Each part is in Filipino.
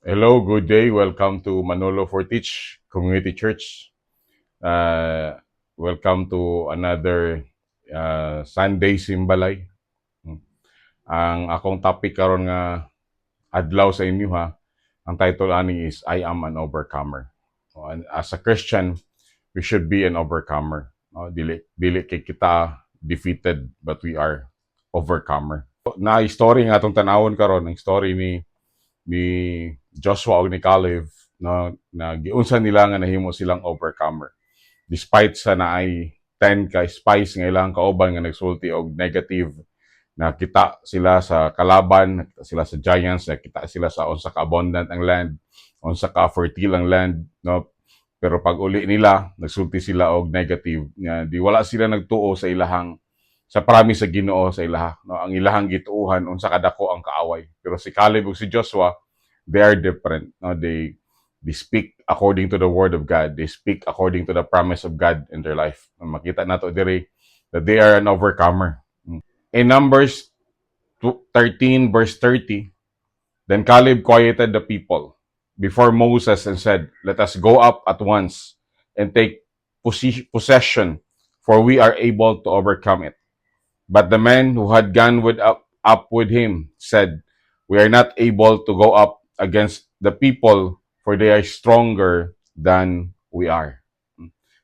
Hello, good day. Welcome to Manolo Fortich Community Church. Uh, Welcome to another Sunday Simbalay. Ang akong topic karon nga adlaw sa inyo ha. Ang title ani is I am an overcomer. And as a Christian, we should be an overcomer. Dili kay kita defeated but we are overcomer. Na story nga atong tanawon karon, ang story ni Joshua o ni Caleb na giunsa nila nga nahimo silang overcomer. Despite sa naay 10 ka spies nga ilang kauban nga nagsulti og negative, nakita sila sa kalaban, nakita sila sa giants, nakita sila sa unsa ka abundant ang land, unsa ka fertile ang land, no? Pero pag uli nila, nagsulti sila og negative nga di wala sila nagtuo sa promise sa Ginoo sa ilaha, no? Ang ilahang gituuhan unsa kadako ang kaaway. Pero si Caleb ug si Joshua, they are different, no? They speak according to the word of God. They speak according to the promise of God in their life. Makita nato diri that they are an overcomer. In Numbers 13 verse 30, then Caleb quieted the people before Moses and said, "Let us go up at once and take possession, for we are able to overcome it." But the men who had gone up with him said, "We are not able to go up against the people, for they are stronger than we are."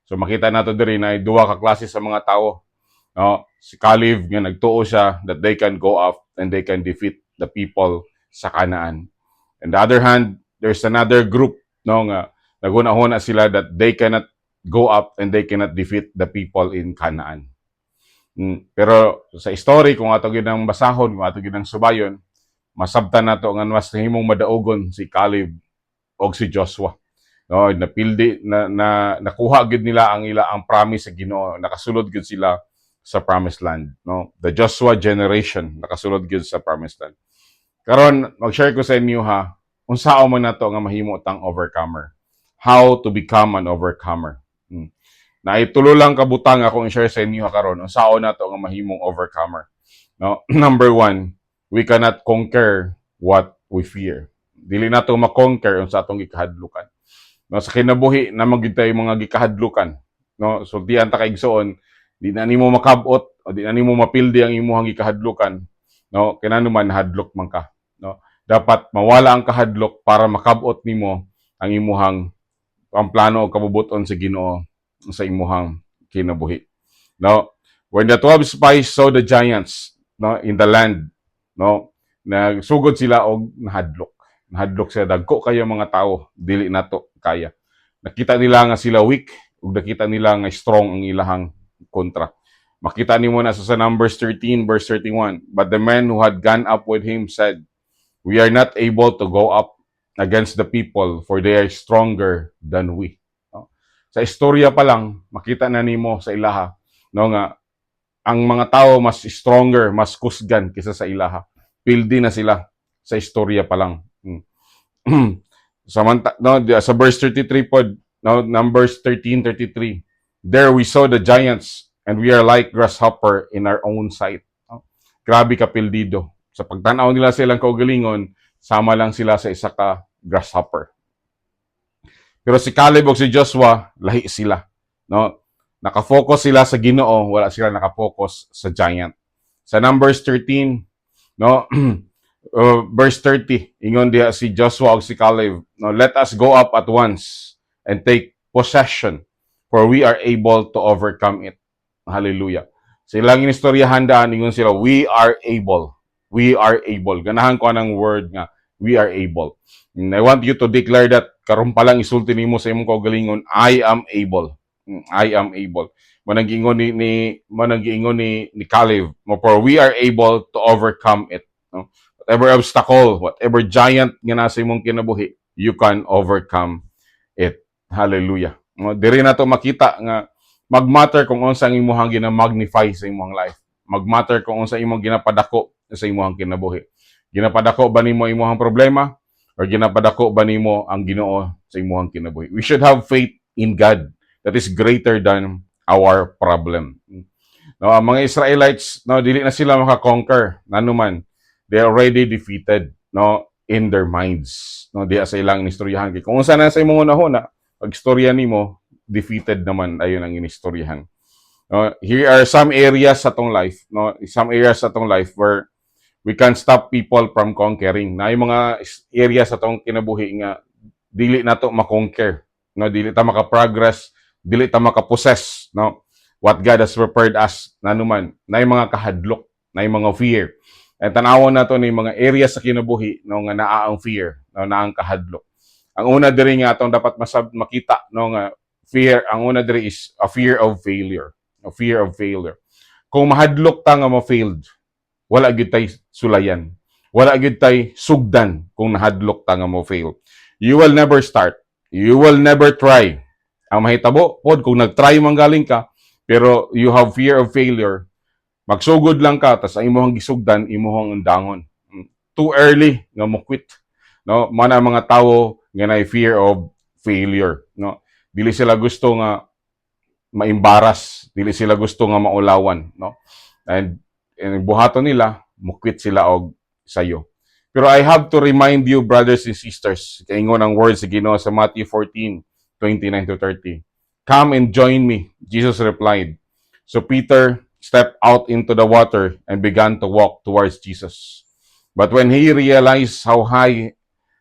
So makita nato diri na duwa ka klase sa mga tao. No? Si Caleb nga nagtuo siya that they can go up and they can defeat the people sa Canaan. On the other hand, there's another group, no, nga naghuna-huna sila that they cannot go up and they cannot defeat the people in Canaan. Pero sa story, kung ato ginang basahon, kung ato ginang subayon, masabtan nato nga mas nahimong madaugon si Caleb o si Joshua. No, napildi na nakuha gid nila ang promise sa Ginoo, nakasulod gid sila sa promised land, no? The Joshua generation nakasulod gid sa promised land. Karon mag-share ko sa inyo ha, unsaon man nato nga mahimo tang overcomer. How to become an overcomer. Na itulo lang kabutang akong i-share sa inyo karon unsaon nato nga mahimong overcomer. No, number 1, we cannot conquer what we fear. Dili nato ma-conquer unsa atong gikahadlukan. No, sa kinabuhi na magitay mga gikahadlukan, no, sultian ta kay igsoon, di na nimo makabot o di na nimo mapildi ang imong gikahadlukan, no, kinano man hadlok man ka, no. Dapat mawala ang kahadlok para makabot nimo ang imuhang ang plano o kabubuton sa Ginoo sa imuhang kinabuhi. No, when the 12 spies saw the giants, no, in the land, no, nagsugod sila og nahadlok. Nahadlok sila, dagko kayo mga tao, dili nato kaya. Nakita nila nga sila weak ug nakita nila nga strong ang ilahang kontra. Makita nimo na sa Numbers 13 verse 31, but the men who had gone up with him said, "We are not able to go up against the people, for they are stronger than we." No? Sa istorya pa lang, makita na nimo sa ilaha, no, nga ang mga tao mas stronger, mas kusgan kaysa sa ilaha. Pildi na sila sa istorya pa lang. Sa verse 33 po, no, Numbers 13:33, there we saw the giants and we are like grasshopper in our own sight. No? Grabe ka pildido. Sa pagtanaw nila sa ilang kaugalingon, sama lang sila sa isa ka grasshopper. Pero si Caleb o si Joshua, lahi sila. No? Nakafocus sila sa Ginoo, wala sila nakafocus sa giant. Sa Numbers 13, no, verse 30, ingon diha si Joshua o si Caleb, no, "Let us go up at once and take possession, for we are able to overcome it." Hallelujah. Sa ilang inistoryahan daan, ingon sila, we are able. We are able. Ganahan ko anang word nga, we are able. And I want you to declare that, karon pa lang isulti nimo sa imong kaugalingon, I am able. I am able. Manang-ingon ni Caleb, for we are able to overcome it. No? Whatever obstacle, whatever giant nga nasa imong kinabuhi, you can overcome it. Hallelujah. Diri na to makita nga magmatter kung unsa ang imong gina-magnify sa imong life. Magmatter kung unsa imong ginapadako sa imong kinabuhi. Ginapadako ba nimo imong problema or ginapadako ba nimo ang Ginoo sa imong kinabuhi? We should have faith in God that is greater than our problem. No, ang mga Israelites, no, dili na sila maka-conquer nanuman. They are already defeated, no. in their minds. No, diya sa ilang inistoryahan. Kung saan na sa imong una-una, pag istorya nimo, defeated naman ayon ang inistoryahan. No, here are some areas sa tong life, no, some areas sa tong life where we can stop people from conquering. Na yung mga areas sa tong kinabuhi nga dili nato makonquer, no, dili ta maka-progress, dili ta maka-possess, no, what God has prepared us nanuman na yung mga kahadlok, na yung mga fear. At tanawon nato ni mga areas sa kinabuhi no nga naa ang fear, no, naa ang kahadlok. Ang una diri nga atong dapat makita no nga fear, ang una diri is a fear of failure, a fear of failure. Kung mahadlok ta nga ma-failed, wala gyud tay sulayan. Wala gyud tay sugdan kung nahadlok ta nga mo fail. You will never start. You will never try. Ang mahitabo pod kung nag-try man galing ka pero you have fear of failure, magsugod lang ka tas ang imong gisugdan imong undangon. Too early nga mo quit. No, mana mga tawo nga nay fear of failure, no. Dili sila gusto nga maimbaras, dili sila gusto nga maulawan, no. And buhaton nila, mo quit sila og sayo. Pero I have to remind you, brothers and sisters, kaingon ang words sa Ginoo sa Matthew 14:29-30. Come and join me, Jesus replied. So Peter stepped out into the water and began to walk towards Jesus. But when he realized how high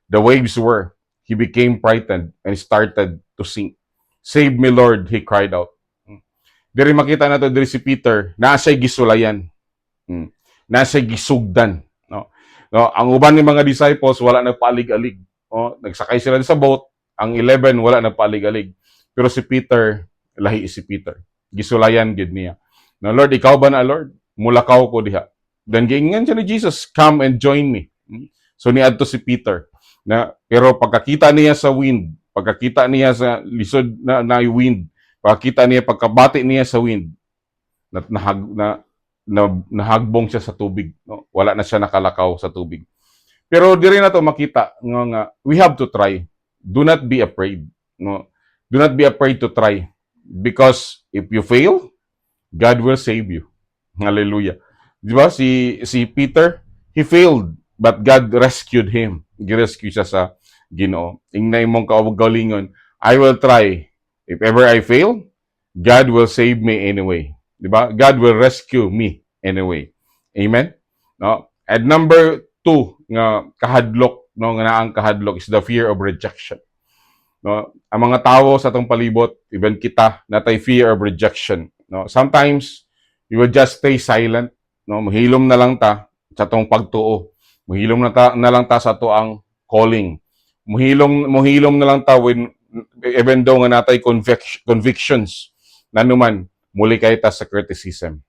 the waves were, he became frightened and started to sink. Save me, Lord, he cried out. Diri makita nato diri si Peter, naasay gisulayan. Naasay gisugdan, no. No, ang uban ni mga disciples wala nagpaalig-alig. No, nagsakay sila sa boat, ang 11 wala nagpaalig-alig. Pero si Peter, lahi si Peter. Gisulayan gid niya. No, Lord, ikaw ba na, Lord? Mulakaw ko diha. Then giingan siya ni Jesus, come and join me. So niadto si Peter. Na pero pagkakita niya sa wind, pagkakita niya sa lisod na wind, pagkakita niya pagkabati niya sa wind, nahagbong siya sa tubig, no? Wala na siya nakalakaw sa tubig. Pero diri na to makita nga we have to try. Do not be afraid, no? Do not be afraid to try because if you fail, God will save you. Hallelujah. Di ba si Peter, he failed but God rescued him. Gi-rescue siya sa Ginoo. Ingnay mong kaugalingon, I will try. If ever I fail, God will save me anyway. Diba? God will rescue me anyway. Amen? No? And number 2 nga kahadlok, no, nga naang kahadlok is the fear of rejection. No? Ang mga tao sa atong palibot, even kita, natay fear of rejection. No? Sometimes you will just stay silent, no? Mahilom na lang ta sa atong pagtuo. Mahilom na lang ta sa ato ang calling. Mohilom na lang ta when even though nga natay convictions nanuman muli kay ta sa criticism.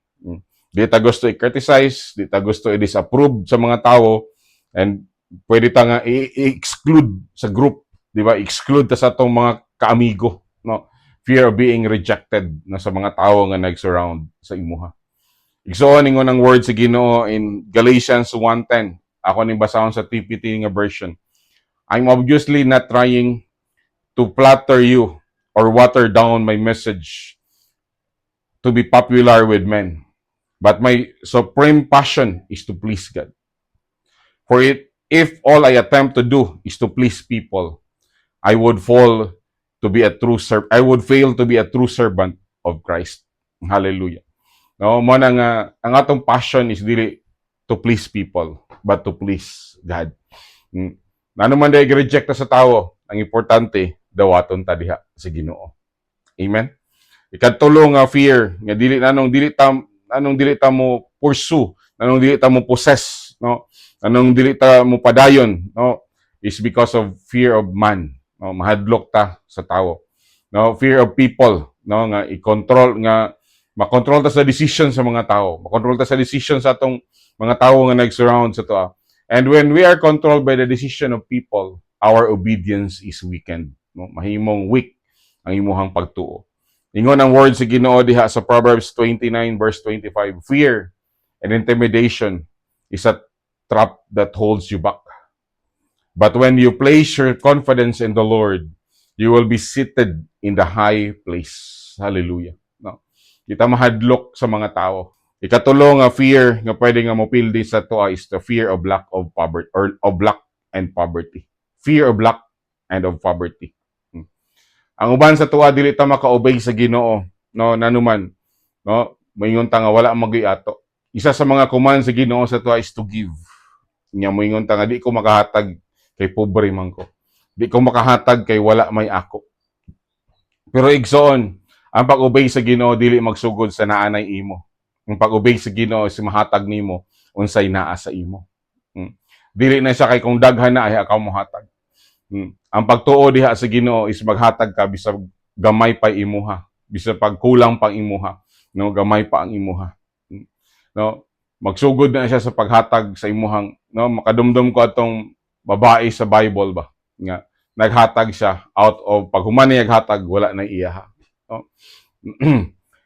Di ta gusto i-criticize, di ta gusto i-disapprove sa mga tao, and pwede ta nga i-exclude sa group, di ba? Exclude ta sa atong mga kaamigo, no? Fear of being rejected na sa mga tao nga nag-surround sa imuha. Igsoon ningon ang word sa Ginoo in Galatians 1:10. Ako ning basahon sa TPT nga version. I'm obviously not trying to flatter you or water down my message to be popular with men. But my supreme passion is to please God. For if all I attempt to do is to please people, I would fail to be a true servant of Christ. Hallelujah. No, mo nang ang atong passion is dili to please people, but to please God. Nano man day reject sa tawo, ang importante dawaton ta diha sa Ginoo. Amen. Ikadtulo nga fear nga dili ta mo pursue, nanong dili ta mo possess, no? Anong dili ta mo padayon, no? Is because of fear of man, no? Mahadlok ta sa tawo. No, fear of people, no, nga makontrol ta sa decision sa mga tao, makontrol ta sa decision sa atong mga tao nga nag-surround sa to. And when we are controlled by the decision of people, our obedience is weakened, no? Mahimong weak ang imuhang pagtuo. Ingon ang word sa Ginoo diha sa Proverbs 29:25. Fear and intimidation is a trap that holds you back. But when you place your confidence in the Lord, you will be seated in the high place. Hallelujah. No? Kita mahadlok sa mga tao. Ikatulo nga fear nga pwede nga mopildi sa to is the fear of lack of poverty or of lack and poverty. Fear of lack and of poverty. Ang uban sa tuwa dili ta maka-obey sa Ginoo, no, nanuman, no, moingon ta nga wala magiato. Isa sa mga command sa Ginoo sa tuwa is to give. Nya moingon ta nga di ko makahatag kay pobre man ko. Di ko makahatag kay wala may ako. Pero igsoon, ang pag-obey sa Ginoo dili magsugod sa naanay imo. Ang pag-obey sa Ginoo is mahatag nimo unsay naa sa imo. Dili na siya kay kung daghan na ay akaw mohatag. Ang pagtuo diha sa Ginoo is maghatag ka bisag gamay pa imuha, bisag pagkulang pang imuha, no, gamay pa ang imuha. No, magsugod na siya sa paghatag sa imuhang, no, makadumdum ko atong babae sa Bible ba nga naghatag siya out of pag human niya naghatag wala na iyaha, no?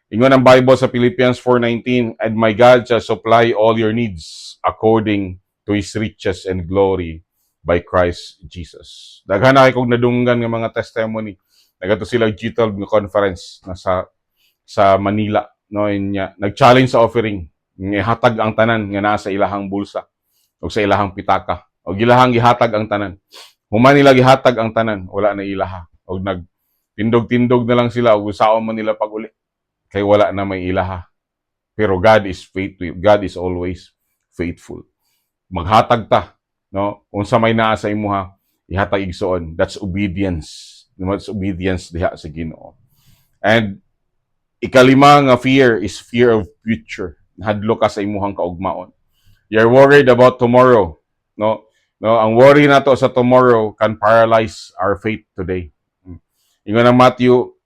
Ingon ang Bible sa Philippians 4:19, and my God shall supply all your needs according to His riches and glory by Christ Jesus. Daghan na kay kog nadunggan nga mga testimony. Nagato sila G12 nga conference na sa Manila, no, inya nag-challenge sa offering nga hatag ang tanan nga naa sa ilahang bulsa o sa ilahang pitaka o ilahang gihatag ang tanan. Human nila gihatag ang tanan, wala na ilaha. O nagtindog-tindog na lang sila o usaon man nila pag-uli kay wala na may ilaha. Pero God is faithful. God is always faithful. Maghatag ta, no? Unsa may naa sa imuha, ihatag igsoon. That's obedience. That's obedience diha sa Ginoo. And ikalima nga fear is fear of future. Hadlo ka sa imuhang kaugmaon. You're worried about tomorrow, no? No, ang worry nato sa tomorrow can paralyze our faith today. Ingon ang Matthew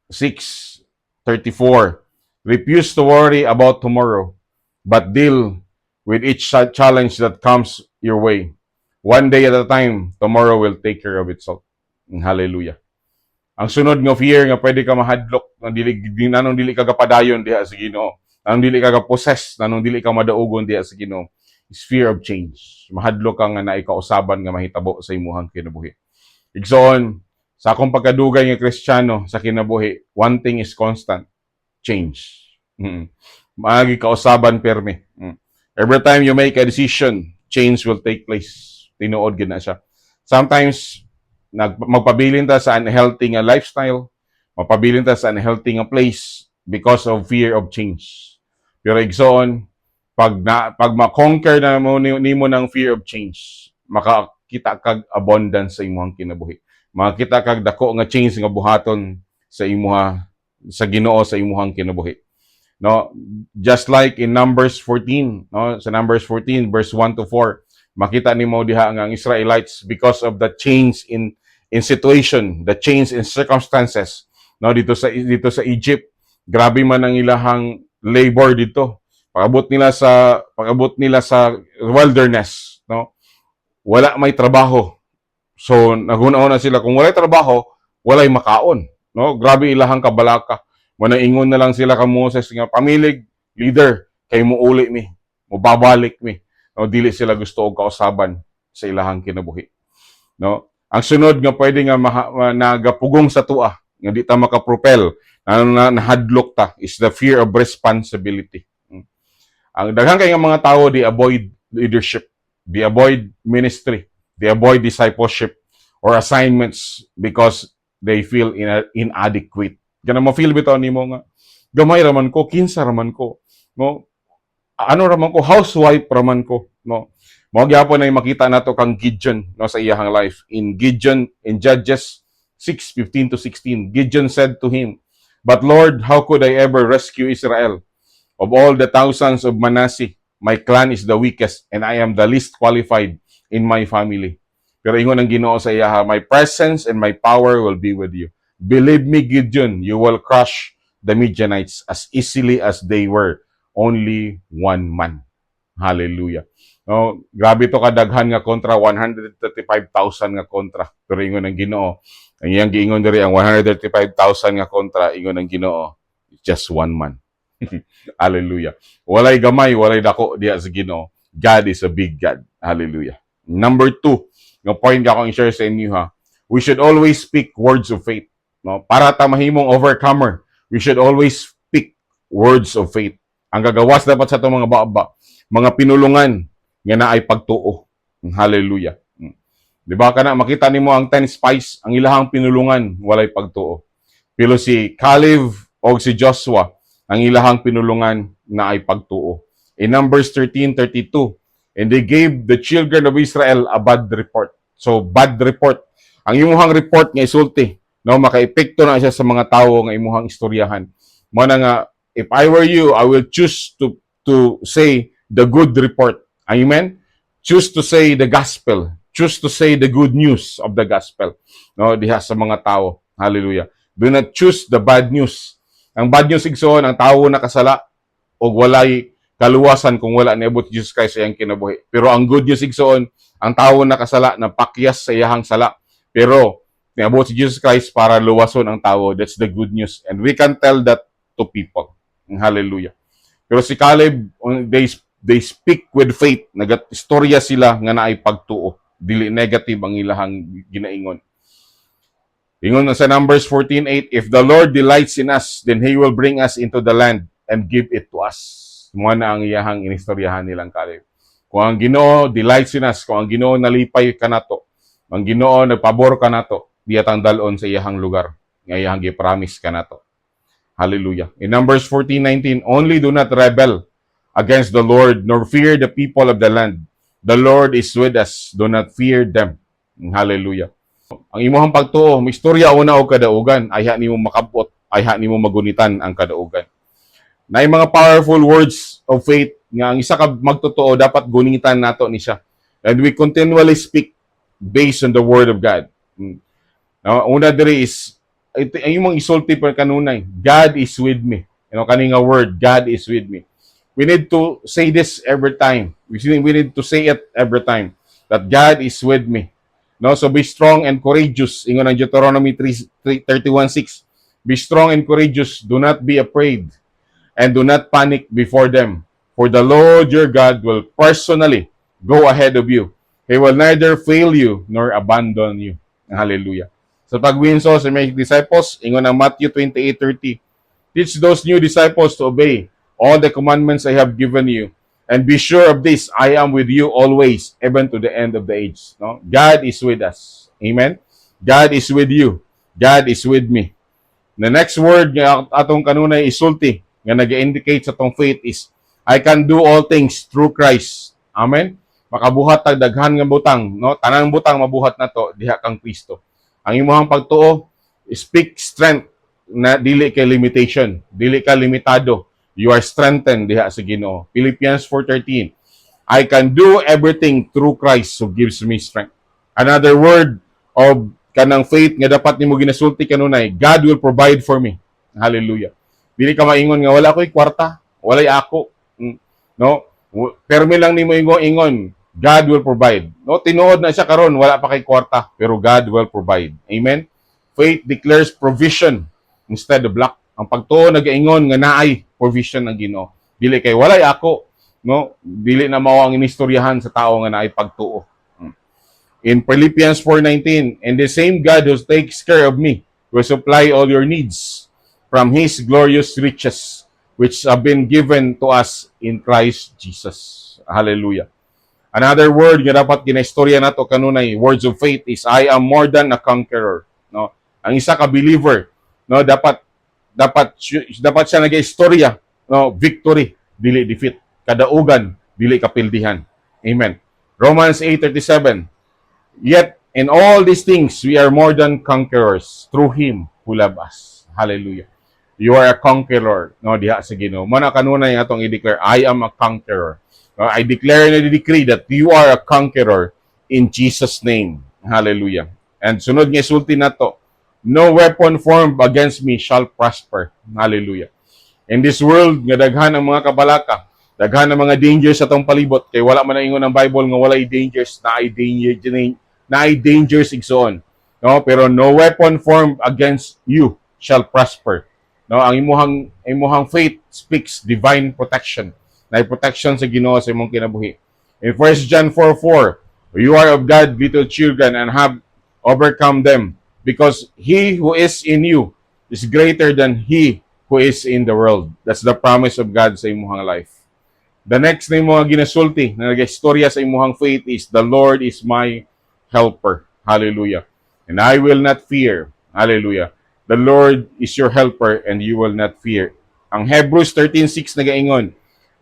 6:34. Refuse to worry about tomorrow, but deal with each challenge that comes your way. One day at a time, tomorrow will take care of itself. Hallelujah. Ang sunod nga fear nga pwede ka mahadlok, nanong dili ka kapadayon diha sa Ginoo. Nanong dili ka ka-possess, nanong dili ka madaugon diha sa Ginoo, is fear of change. Mahadlok ka nga naay kausaban nga mahitabo sa imuhang kinabuhi. Igsoon, sa akong pagkadugay nga Kristiyano sa kinabuhi, one thing is constant, change. Maagi kausaban perme. Every time you make a decision, change will take place. Tinuod gid na siya. Sometimes magpabilin ta sa unhealthy nga lifestyle, magpabilin ta sa unhealthy nga place because of fear of change. Pero igsoon, pag ma-conquer na mo nimo ng fear of change, makakita kag abundance sa imong kinabuhi. Makakita kag dako nga change nga buhaton sa imuha sa Ginoo sa imong kinabuhi. No, just like in Numbers 14, no, sa Numbers 14 verse 1 to 4, makita nimo diha nga ang Israelites, because of the change in situation, the change in circumstances, no, dito sa Egypt, grabe man ang ilahang labor dito. Pag-abot nila sa wilderness, no, wala may trabaho. So nagunaon na sila, kung walay trabaho, walay makaon, no? Grabe ilahang kabalaka. Manaingon na lang sila ka Moses nga, pamilig leader kay muuli mi, mubabalik mi. No, dili sila gusto og kausaban sa ilahang kinabuhi. No? Ang sunod nga pwede nga nagapugong sa tua, nga di ta makapropel, nahadlok ta, is the fear of responsibility. Ang daghang kay nga mga tao, they avoid leadership, they avoid ministry, they avoid discipleship or assignments because they feel inadequate. Kana mo feel bitaw nimo nga gamay raman ko, kinsa raman ko, no? Ano raman ko, housewife raman ko, no? Mao gyapon ay makita nato kang Gideon, no, sa iyang life. In Judges 6:15 to 16, Gideon said to him, "But Lord, how could I ever rescue Israel? Of all the thousands of Manasseh, my clan is the weakest, and I am the least qualified in my family." Pero ingon ang Ginoo sa iya, "My presence and my power will be with you. Believe me, Gideon, you will crush the Midianites as easily as they were only one man." Hallelujah. No, grabe to kadaghan nga kontra, 135,000 nga kontra. Pero ingon ang Ginoo, ang iyang giingon diri ang 135,000 nga kontra, ingon ang Ginoo, just one man. Hallelujah. Walay gamay, walay dako diya sa Ginoo. God is a big God. Hallelujah. Number 2, nga point ka akong i-share sa inyo, ha. We should always speak words of faith. No? Para ta mahimong overcomer, we should always speak words of faith. Ang gagawas dapat sa itong mga baba, mga pinulungan nga naay pagtuo. Hallelujah. Di ba kana makita nimo ang 10 spies, ang ilahang pinulungan walay pagtuo. Pero si Caleb o si Joshua, ang ilahang pinulungan na ay pagtuo. In Numbers 13:32, and they gave the children of Israel a bad report. So, bad report. Ang imuhang report nga isulti, no, makaepekto na siya sa mga tao nga imuhang istoryahan. Mo na nga, if I were you, I will choose to say the good report. Amen? Choose to say the gospel. Choose to say the good news of the gospel. No, diha sa mga tao. Hallelujah. Do not choose the bad news. Ang bad news igsoon, ang tao nakasala o walay kaluwasan kung wala niabot Jesus Christ sa iyang kinabuhi. Pero ang good news igsoon, ang tao nakasala na pakyas sa iyang sala. Pero niabot si Jesus Christ para luwason ang tao. That's the good news. And we can tell that to people. Hallelujah. Pero si Caleb, they speak with faith. Nagat-istorya sila nga naay pagtuo. Dili negative ang ilahang ginaingon. Ingon sa Numbers 14:8, if the Lord delights in us, then He will bring us into the land and give it to us. Muna na ang iyahang inistoryahan nilang Caleb. Kung ang Ginoo delights in us, kung ang Ginoo nalipay ka nato, ang Ginoo nagpabor ka nato, diyatang dalon sa iyahang lugar, nga iyahang gi-promise ka nato. Hallelujah. In Numbers 14:19, only do not rebel against the Lord, nor fear the people of the land. The Lord is with us. Do not fear them. Hallelujah. Ang imuhang pagtuo, may istorya una o kadaugan, ayha nimo makabot, ayha nimo magunitan ang kadaugan. Na mga powerful words of faith nga ang isa ka magtotoo dapat gunitan nato ni siya. And we continually speak based on the word of God. Now, una diri is ang imong isulti per kanunay, God is with me. You know, kaninga word, God is with me. We need to say this every time. We need to say it every time that God is with me. No, so be strong and courageous. Ingon ang Deuteronomy 31:6. Be strong and courageous. Do not be afraid, and do not panic before them. For the Lord your God will personally go ahead of you. He will neither fail you nor abandon you. Hallelujah. So pagwinso sa mga disciples, ingon ang Matthew 28:30. Teach those new disciples to obey all the commandments I have given you. And be sure of this, I am with you always, even to the end of the age. No? God is with us. Amen? God is with you. God is with me. The next word nga atong kanunay isulti nga nag-indicate sa atong faith is, I can do all things through Christ. Amen? Makabuhat tag daghan nga butang. No? Tanang butang mabuhat na to, diha kang Kristo. Ang imuhang pagtuo, speak strength na dili kay limitation. Dili ka limitado. You are strengthened diha sa Ginoo. Philippians 4:13. I can do everything through Christ who gives me strength. Another word of kanang faith nga dapat nimo ginasulti kanunay, God will provide for me. Hallelujah. Dili ka maingon nga wala ko'y kwarta, walay ako. No? Permi lang nimo ingon, God will provide. No, tinuod na siya karon, wala pa kay kwarta, pero God will provide. Amen. Faith declares provision instead of lack. Ang pagtuo nagaingon nga naay provision ng Ginoo. Dili kay walay ako, no? Dili na mao ang inistoryahan sa tao nga naay pagtuo. In Philippians 4:19, and the same God who takes care of me will supply all your needs from His glorious riches, which have been given to us in Christ Jesus. Hallelujah. Another word nga dapat ginaistorya nato kanunay, words of faith, is I am more than a conqueror. No? Ang isa ka believer, no, dapat siya nag-istorya, no, victory, dili defeat, kadaugan, dili kapildihan. Amen. Romans 8:37. Yet in all these things we are more than conquerors through Him who loved us. Hallelujah. You are a conqueror, no, diha sa Ginoo. Muna kanunay atong i-declare, I am a conqueror. I declare and I decree that you are a conqueror in Jesus' name. Hallelujah. And sunod nga isulti nato, no weapon formed against me shall prosper. Hallelujah. In this world, nga daghan ang mga kabalaka, daghan ang mga dangers sa atong palibot, kay wala man ingon ang Bible nga walay dangers, na ay dangers igsoon. No, pero no weapon formed against you shall prosper. No, ang imuhang faith speaks divine protection. Na protection sa Ginoo sa imong kinabuhi. In 1 John 4:4, you are of God, little children, and have overcome them, because He who is in you is greater than he who is in the world. That's the promise of God sa imong life. The next na yung mga ginasulti na nag-istorya sa imuhang faith is, the Lord is my helper. Hallelujah. And I will not fear. Hallelujah. The Lord is your helper and you will not fear. Ang Hebrews 13:6 nagaingon.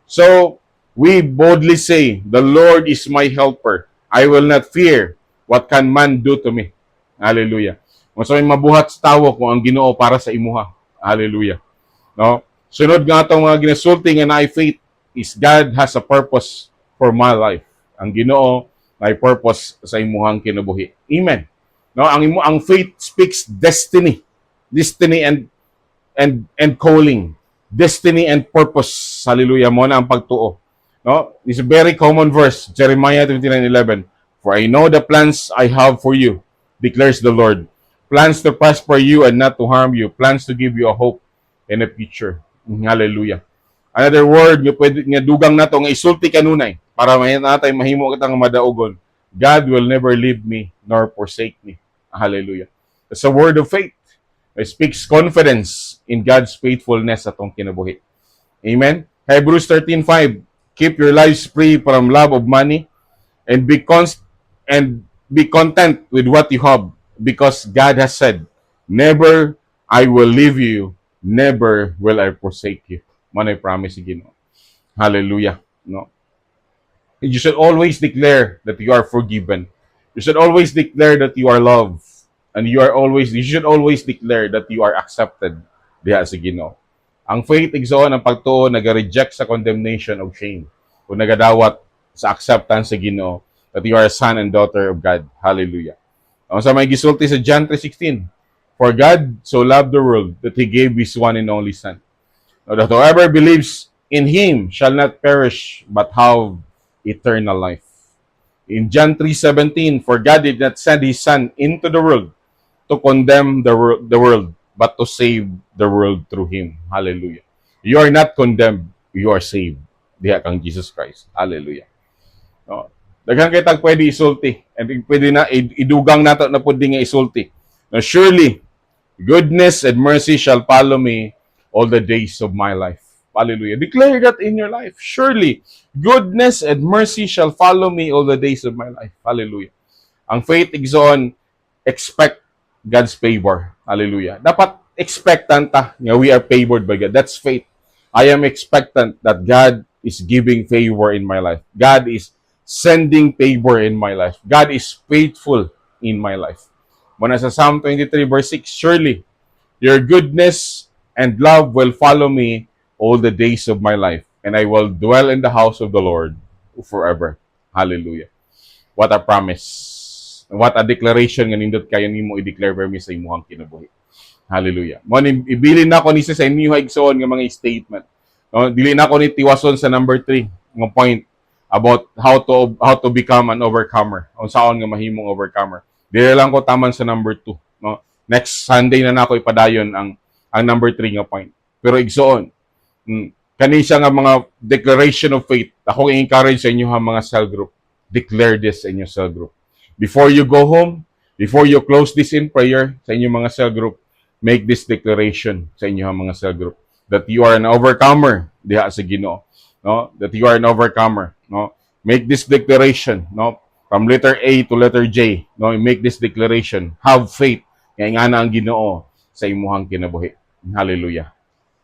So, we boldly say, the Lord is my helper. I will not fear. What can man do to me? Hallelujah. Kung sa may mabuhat sa tawo kung ang Ginoo para sa imuha. Hallelujah. No? Sunod nga itong mga ginasulti nga na faith is, God has a purpose for my life. Ang Ginoo may purpose sa imuhang kinabuhi. Amen. No, ang faith speaks destiny. Destiny and calling. Destiny and purpose. Hallelujah. Mo na ang pagtuo. No? It's a very common verse, Jeremiah 29:11. For I know the plans I have for you, declares the Lord. Plans to prosper you and not to harm you. Plans to give you a hope and a future. Hallelujah. Another word nga pwede nga dugang nato nga isulti kanunay para natay mahimo kitang madaugon. God will never leave me nor forsake me. Hallelujah. It's a word of faith. It speaks confidence in God's faithfulness atong kinabuhi. Amen. Hebrews 13:5. Keep your lives free from love of money and be content with what you have, because God has said, never I will leave you, never will I forsake you. Manay promise si Ginoo. Hallelujah. No? You should always declare that you are forgiven. You should always declare that you are loved. And you should always declare that you are accepted diha sa Ginoo. Ang faith igsoon ang pagtuo naga-reject sa condemnation of shame. Kung nagadawat sa acceptance sa Ginoo that you are a son and daughter of God. Hallelujah. Ang sa may gisulti sa John 3:16. For God so loved the world that He gave His one and only Son. Now that whoever believes in Him shall not perish but have eternal life. In John 3:17, for God did not send His Son into the world to condemn the world, but to save the world through Him. Hallelujah. You are not condemned, you are saved. Diha kang Jesus Christ. Hallelujah. No. Daghang kitang pwede isulti, and pwede na idugang nato na pwede nga isulti. Now, surely, goodness and mercy shall follow me all the days of my life. Hallelujah. Declare that in your life. Surely, goodness and mercy shall follow me all the days of my life. Hallelujah. Ang faith igsoon, expect God's favor. Hallelujah. Dapat expectant ta nga we are favored by God. That's faith. I am expectant that God is giving favor in my life. God is sending favor in my life. God is faithful in my life. Muna sa Psalm 23:6, surely your goodness and love will follow me all the days of my life, and I will dwell in the house of the Lord forever. Hallelujah. What a promise. What a declaration nga nindot kayo nimo i-declare vermi sa imuhang kinabuhi. Hallelujah. Mo ibilin na ko ni sa inyo igsoon nga mga statement. No, dili na ko ni tiwason sa number 3 nga point about how to become an overcomer. Unsaon nga mahimong overcomer. Dili lang ko taman sa number 2, no. Next Sunday na nako ipadayon ang number 3 nga point. Pero igsoon, kani siya nga mga declaration of faith. Ako i-encourage sa inyo ha mga cell group. Declare this in your cell group. Before you go home, before you close this in prayer sa inyong mga cell group, make this declaration sa inyong mga cell group that you are an overcomer diha sa Ginoo, no? That you are an overcomer, no? Make this declaration, no? From letter A to letter J, no? Make this declaration. Have faith nga ingana ang Ginoo sa imuhang kinabuhi. Hallelujah.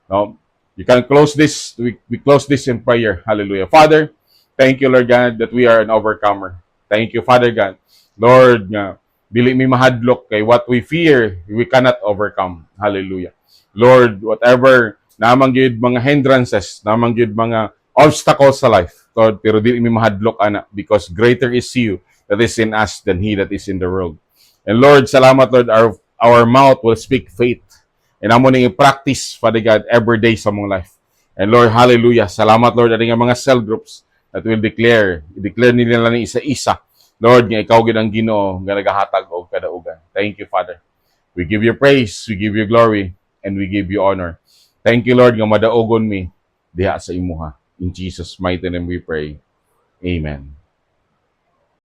No? You can close this. We close this in prayer. Hallelujah. Father, thank you, Lord God, that we are an overcomer. Thank you, Father God. Lord, nga dili mi mahadlok kay what we fear, we cannot overcome. Hallelujah. Lord, whatever namang gyud mga hindrances, namang gyud mga obstacles sa life, Lord, pero dili mi mahadlok ana because greater is you that is in us than he that is in the world. And Lord, salamat Lord, our mouth will speak faith. And amo ning i-practice, Father God, every day sa mong life. And Lord, hallelujah. Salamat Lord, aning mga cell groups that will declare nila ni isa-isa. Lord, nga ikaw gid ang Ginoo nga nagahatag og kadaugan. Thank you, Father. We give you praise, we give you glory, and we give you honor. Thank you, Lord, nga madaogon mi diha sa imuha. In Jesus' mighty name we pray. Amen.